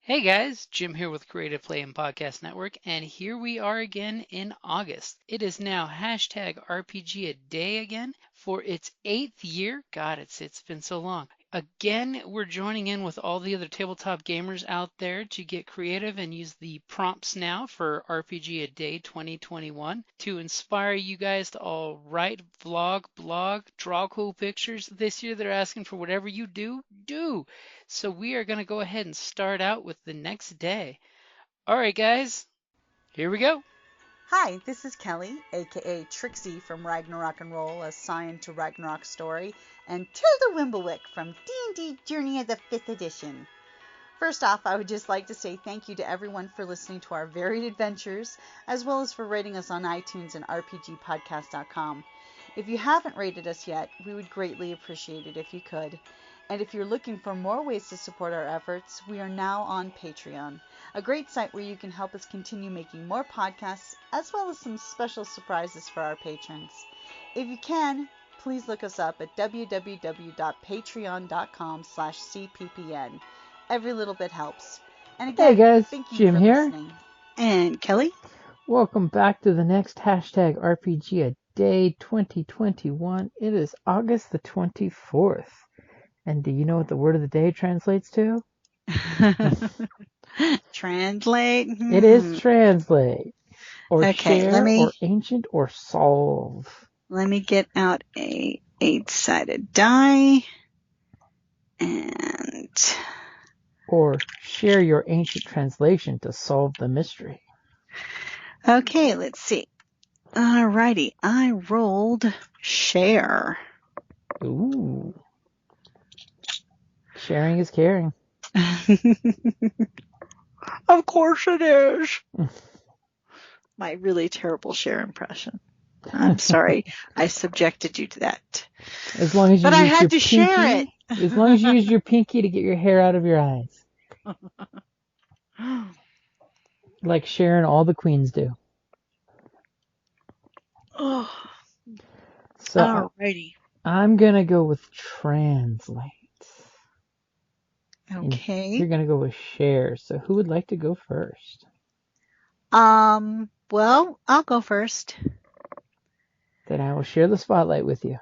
Hey guys, Jim here with Creative Play and Podcast Network, and here we are again in August. It is now hashtag RPGaDay again for its 8th year. God, it's been so long. Again, we're joining in with all the other tabletop gamers out there to get creative and use the prompts now for RPGaDay 2021 to inspire you guys to all write, vlog, blog, draw cool pictures. This year they're asking for whatever you do. So we are going to go ahead and start out with the next day. All right, guys, here we go. Hi, this is Kelly, aka Trixie from Ragnarok and Roll, assigned to Ragnarok Story, and Tilda Wimblewick from D&D Journey of the 5th Edition. First off, I would just like to say thank you to everyone for listening to our varied adventures, as well as for rating us on iTunes and RPGpodcast.com. If you haven't rated us yet, we would greatly appreciate it if you could. And if you're looking for more ways to support our efforts, we are now on Patreon, a great site where you can help us continue making more podcasts, as well as some special surprises for our patrons. If you can, please look us up at www.patreon.com/cppn. Every little bit helps. And again, hey guys, thank you Jim for here. listening. And Kelly? Welcome back to the next hashtag RPGaDay 2021. It is August the 24th. And do you know what the word of the day translates to? Translate? It is translate. Or Okay, share, or ancient, or solve. Let me get out a 8-sided die. And... Or share your ancient translation to solve the mystery. Okay, let's see. Alrighty, I rolled share. Ooh. Sharing is caring. Of course it is. My really terrible share impression. I'm sorry I subjected you to that. As long as you but I had to pinky, share it. As long as you use your pinky to get your hair out of your eyes. Like Sharon, all the queens do. Oh. So Alrighty. I'm going to go with translate. Okay. And you're going to go with share. So who would like to go first? Well, I'll go first. Then I will share the spotlight with you.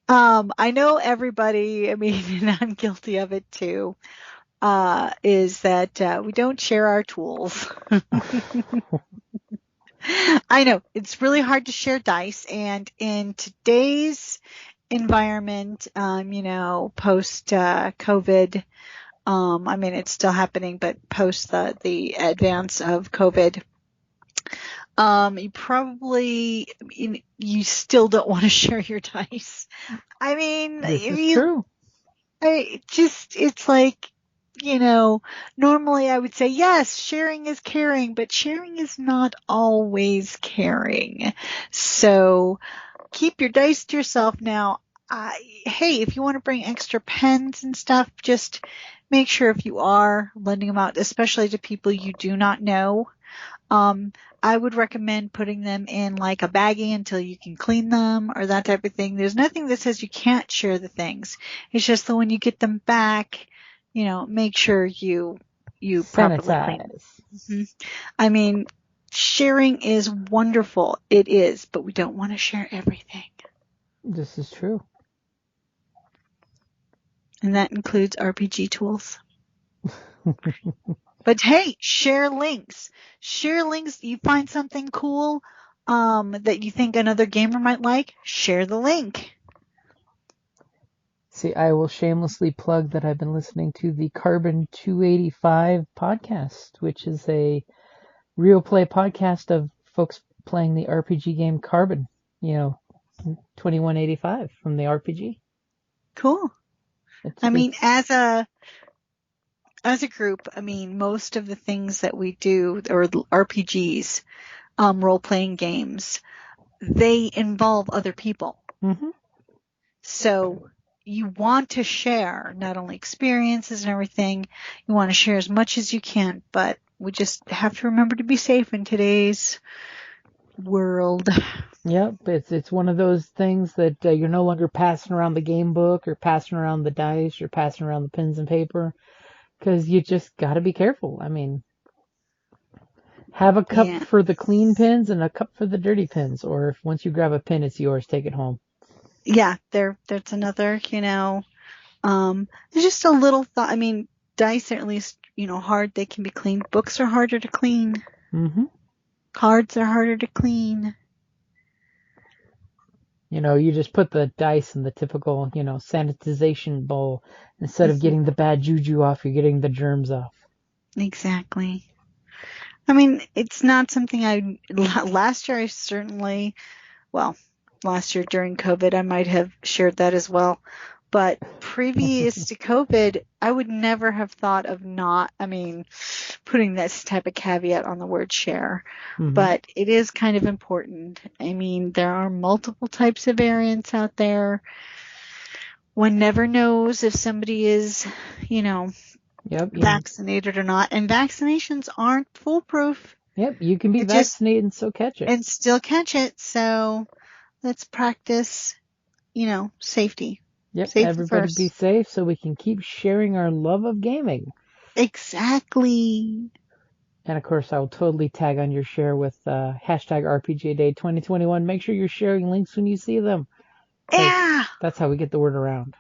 I know everybody, I mean, and I'm guilty of it too, is that we don't share our tools. I know, it's really hard to share dice, and in today's environment, post COVID, I mean, it's still happening, but post the advance of COVID, you probably, you still don't want to share your dice. I mean, this is true. It's like, normally I would say, yes, sharing is caring, but sharing is not always caring. So keep your dice to yourself now. Hey, if you want to bring extra pens and stuff, just make sure if you are lending them out, especially to people you do not know, I would recommend putting them in like a baggie until you can clean them or that type of thing. There's nothing that says you can't share the things. It's just that when you get them back, make sure you properly clean them. Mm-hmm. I mean, sharing is wonderful. It is, but we don't want to share everything. This is true. And that includes RPG tools. But hey, share links. Share links. You find something cool that you think another gamer might like, share the link. See, I will shamelessly plug that I've been listening to the Carbon 285 podcast, which is a real play podcast of folks playing the RPG game Carbon, 2185 from the RPG. Cool. I mean, as a group, I mean, most of the things that we do, or RPGs, role-playing games, they involve other people. Mm-hmm. So you want to share not only experiences and everything, you want to share as much as you can, but we just have to remember to be safe in today's world. Yep, it's one of those things that you're no longer passing around the game book or passing around the dice or passing around the pens and paper, because you just got to be careful. I mean, have a cup Yeah. for the clean pins and a cup for the dirty pins, or if once you grab a pin, it's yours. Take it home. Yeah, there's another, there's just a little thought. I mean, dice are at least, hard. They can be cleaned. Books are harder to clean. Mm-hmm. Cards are harder to clean. You just put the dice in the typical, sanitization bowl. Instead of Mhm. getting the bad juju off, you're getting the germs off. Exactly. I mean, it's not something last year last year during COVID, I might have shared that as well. But previous to COVID, I would never have thought of putting this type of caveat on the word share. Mm-hmm. But it is kind of important. I mean, there are multiple types of variants out there. One never knows if somebody is, Yep. vaccinated or not. And vaccinations aren't foolproof. Yep. You can be It just, vaccinated and still catch it. and still catch it. So let's practice, safety. Yep. Safety Everybody be first. safe so we can keep sharing our love of gaming. Exactly. And of course, I will totally tag on your share with hashtag RPGaDay2021. Make sure you're sharing links when you see them, because Yeah. that's how we get the word around.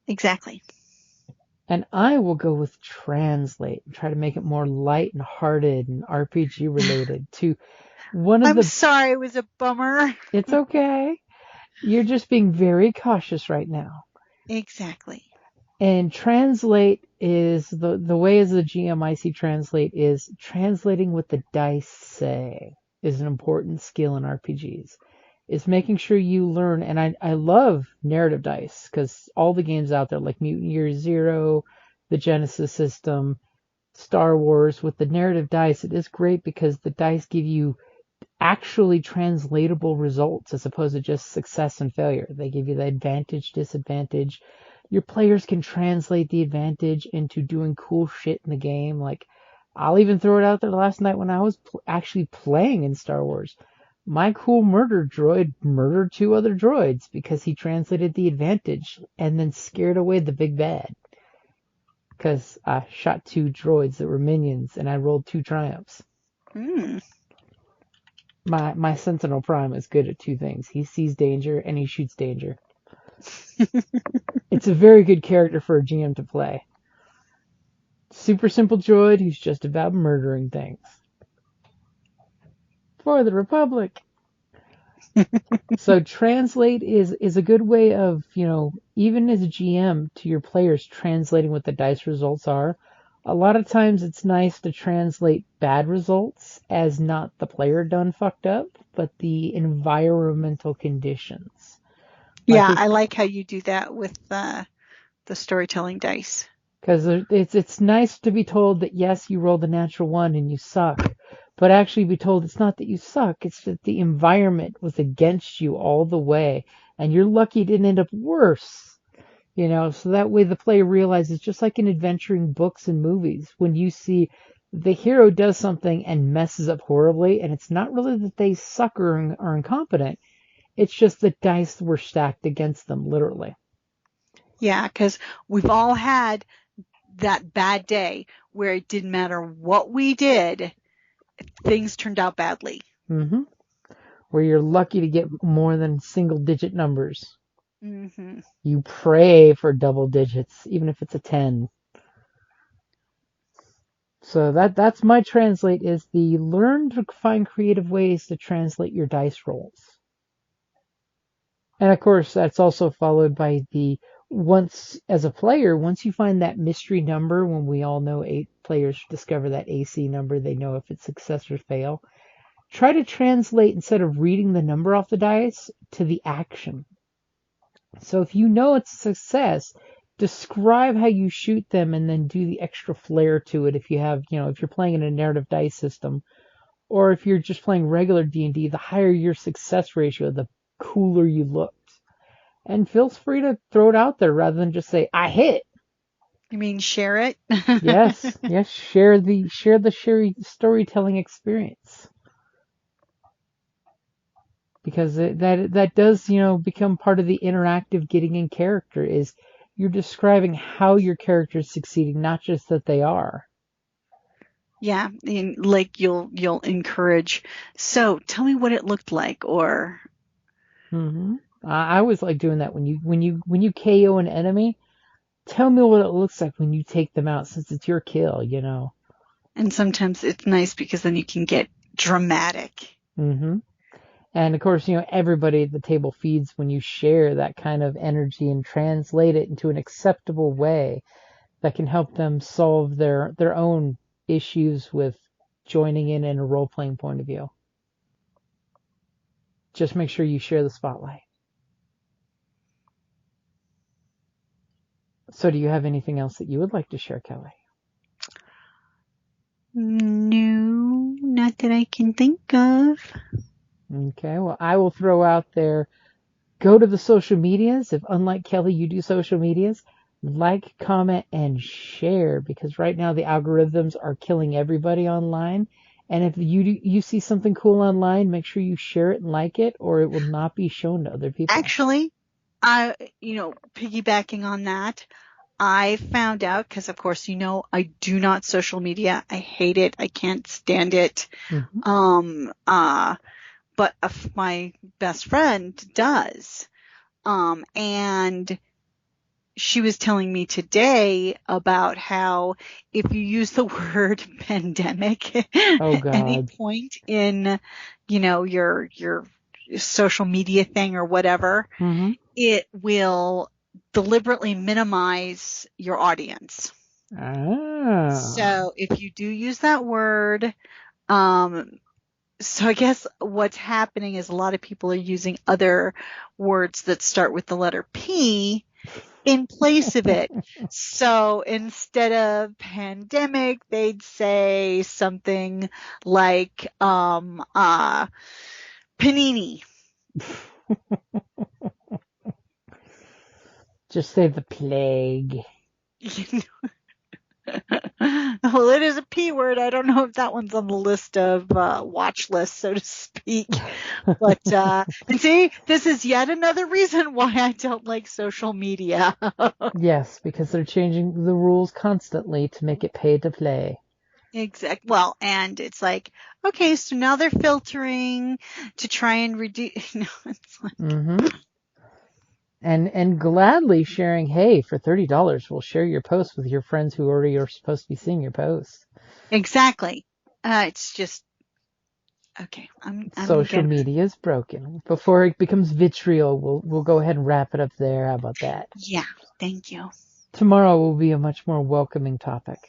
Exactly. And I will go with translate and try to make it more light and hearted and RPG related to one of I'm the. sorry it was a bummer. It's okay. You're just being very cautious right now. Exactly. And translate is the way as a GM I see translate is translating what the dice say is an important skill in RPGs. Is making sure you learn, and I love narrative dice because all the games out there like Mutant Year Zero, the Genesis system, Star Wars with the narrative dice, it is great because the dice give you actually translatable results as opposed to just success and failure. They give you the advantage, disadvantage. Your players can translate the advantage into doing cool shit in the game. Like, I'll even throw it out there last night when I was actually playing in Star Wars. My cool murder droid murdered 2 other droids because he translated the advantage and then scared away the big bad. Because I shot 2 droids that were minions and I rolled 2 triumphs. Mm. My Sentinel Prime is good at 2 things. He sees danger and he shoots danger. It's a very good character for a GM to play. Super simple droid who's just about murdering things. For the Republic. So translate is a good way of, even as a GM to your players translating what the dice results are. A lot of times it's nice to translate bad results as not the player done fucked up, but the environmental conditions. Like Yeah, if I like how you do that with the storytelling dice. Because it's nice to be told that yes, you rolled a natural 1 and you suck, but actually be told it's not that you suck, it's that the environment was against you all the way, and you're lucky it didn't end up worse. So that way the player realizes, just like in adventuring books and movies, when you see the hero does something and messes up horribly, and it's not really that they suck or are incompetent, it's just the dice were stacked against them, literally. Yeah, because we've all had that bad day where it didn't matter what we did, things turned out badly. Mm-hmm. Where you're lucky to get more than single-digit numbers. Mm-hmm. You pray for double digits, even if it's a 10. So that's my translate, is the learn to find creative ways to translate your dice rolls. And of course, that's also followed by once as a player, once you find that mystery number, when we all know 8 players discover that AC number, they know if it's success or fail. Try to translate, instead of reading the number off the dice, to the action. So if you know it's a success, describe how you shoot them and then do the extra flair to it if you have, if you're playing in a narrative dice system, or if you're just playing regular D&D, the higher your success ratio, the cooler you looked. And feel free to throw it out there rather than just say, I hit. You mean share it? Yes, share the storytelling experience. because that does, become part of the interactive getting in character, is you're describing how your character is succeeding, not just that they are. Yeah, and like you'll encourage. So tell me what it looked like, or. I always like doing that when you KO an enemy. Tell me what it looks like when you take them out, since it's your kill, And sometimes it's nice because then you can get dramatic. And of course, everybody at the table feeds when you share that kind of energy and translate it into an acceptable way that can help them solve their own issues with joining in a role-playing point of view. Just make sure you share the spotlight. So do you have anything else that you would like to share, Kelly? No, not that I can think of. Okay, well, I will throw out there, go to the social medias. If, unlike Kelly, you do social medias, like, comment, and share, because right now the algorithms are killing everybody online. And if you see something cool online, make sure you share it and like it, or it will not be shown to other people. Actually, piggybacking on that, I found out, because of course, I do not social media. I hate it. I can't stand it. But my best friend does. And she was telling me today about how if you use the word pandemic at any point in, your social media thing or whatever, it will deliberately minimize your audience. So if you do use that word, so I guess what's happening is a lot of people are using other words that start with the letter P in place of it. So instead of pandemic, they'd say something like panini. Just say the plague. Well, it is a P word. I don't know if that one's on the list of watch lists, so to speak. But and see, this is yet another reason why I don't like social media. Yes, because they're changing the rules constantly to make it pay to play. Exactly. Well, and it's like, okay, so now they're filtering to try and reduce. It's like. And gladly sharing, hey, for $30, we'll share your post with your friends who already are supposed to be seeing your post. Exactly. It's just, okay. Social media is broken. Before it becomes vitriol, we'll go ahead and wrap it up there. How about that? Yeah. Thank you. Tomorrow will be a much more welcoming topic,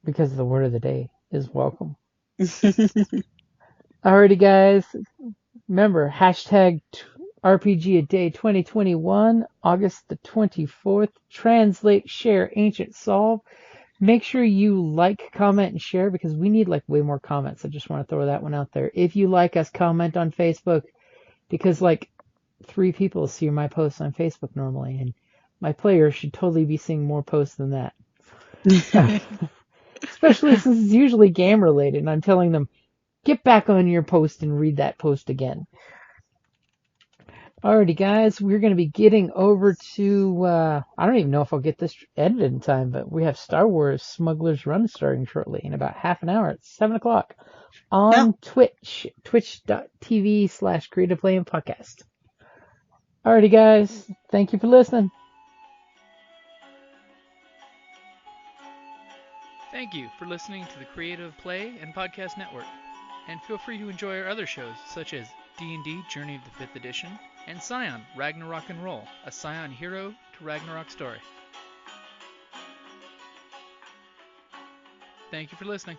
because the word of the day is welcome. Alrighty, guys. Remember, hashtag RPGaDay2021, August the 24th. Translate, share, ancient, solve. Make sure you like, comment, and share, because we need like way more comments. I just want to throw that one out there. If you like us, comment on Facebook, because like 3 people see my posts on Facebook normally, and my players should totally be seeing more posts than that. Especially since it's usually game related, and I'm telling them, get back on your post and read that post again. Alrighty, guys, we're going to be getting over to, I don't even know if I'll get this edited in time, but we have Star Wars Smuggler's Run starting shortly in about half an hour at 7 o'clock on Twitch, twitch.tv/Creative Playing Podcast. Alrighty, guys, thank you for listening. Thank you for listening to the Creative Play and Podcast Network, and feel free to enjoy our other shows such as D&D Journey of the 5th Edition and Scion Ragnarok and Roll, a Scion hero to Ragnarok story. Thank you for listening.